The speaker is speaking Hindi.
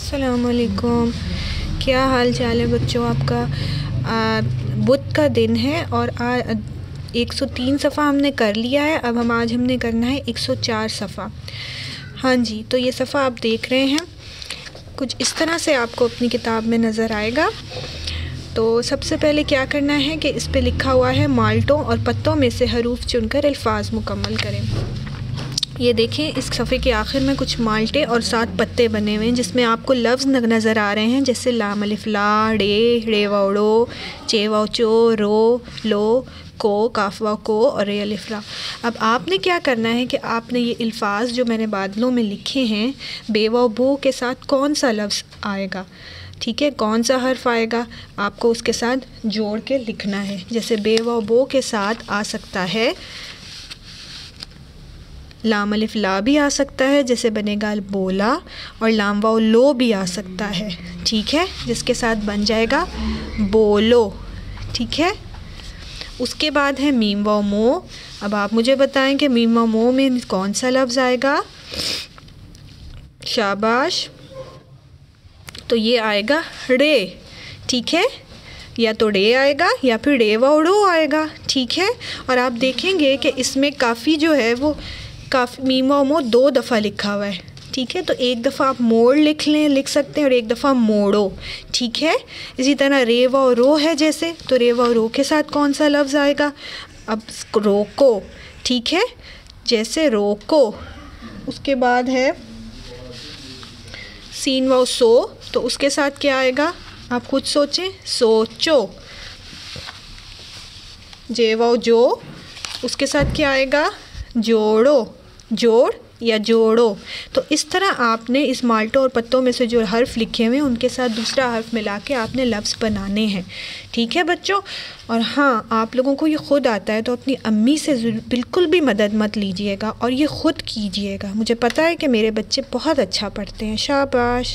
अस्सलामुअलैकुम। क्या हाल चाल है बच्चों आपका। बुध का दिन है और 103 सफ़ा हमने कर लिया है। अब आज हमने करना है 104 सफ़ा। हाँ जी, तो ये सफ़ा आप देख रहे हैं कुछ इस तरह से आपको अपनी किताब में नज़र आएगा। तो सबसे पहले क्या करना है कि इस पे लिखा हुआ है माल्टों और पत्तों में से हरूफ चुनकर अल्फाज मुकम्मल करें। ये देखें, इस सफ़े के आखिर में कुछ माल्टे और 7 पत्ते बने हुए हैं जिसमें आपको लफ्ज़ नज़र आ रहे हैं, जैसे लाम अलिफ ला, रे वाओ, चे वाओ चो, रो लो, को, काफ वाओ को और रे अलिफ ला। अब आपने क्या करना है कि आपने ये अल्फाज जो मैंने बादलों में लिखे हैं, बे वाओ बो के साथ कौन सा लफ्ज़ आएगा, ठीक है, कौन सा हर्फ आएगा, आपको उसके साथ जोड़ के लिखना है। जैसे बे वाओ बो के साथ आ सकता है लाम अलिफ ला भी आ सकता है, जैसे बनेगा बोला, और लाम वाओ लो भी आ सकता है, ठीक है, जिसके साथ बन जाएगा बोलो, ठीक है। उसके बाद है मीम वाओ मो। अब आप मुझे बताएं कि मीम वाओ मो में कौन सा लफ्ज़ आएगा। शाबाश, तो ये आएगा रे, ठीक है, या तो रे आएगा या फिर रे वाओ रो आएगा, ठीक है। और आप देखेंगे कि इसमें काफ़ी जो है वो काफ़ी मीम वाओ मो 2 दफ़ा लिखा हुआ है, ठीक है। तो एक दफ़ा आप मोड़ लिख सकते हैं और एक दफ़ा मोड़ो, ठीक है। इसी तरह रे वाओ रो है, जैसे तो रे वाओ रो के साथ कौन सा लफ्ज़ आएगा। अब रोको, ठीक है, जैसे रोको। उसके बाद है सीन वाओ सो, तो उसके साथ क्या आएगा आप खुद सोचें, सोचो। जे वाओ जो, उसके साथ क्या आएगा, जोड़ो, जोड़ या जोड़ो। तो इस तरह आपने इस माल्टों और पत्तों में से जो हर्फ लिखे हुए हैं उनके साथ दूसरा हर्फ मिला के आपने लफ्ज़ बनाने हैं, ठीक है बच्चों। और हाँ, आप लोगों को ये ख़ुद आता है तो अपनी अम्मी से बिल्कुल भी मदद मत लीजिएगा और ये ख़ुद कीजिएगा। मुझे पता है कि मेरे बच्चे बहुत अच्छा पढ़ते हैं। शाबाश।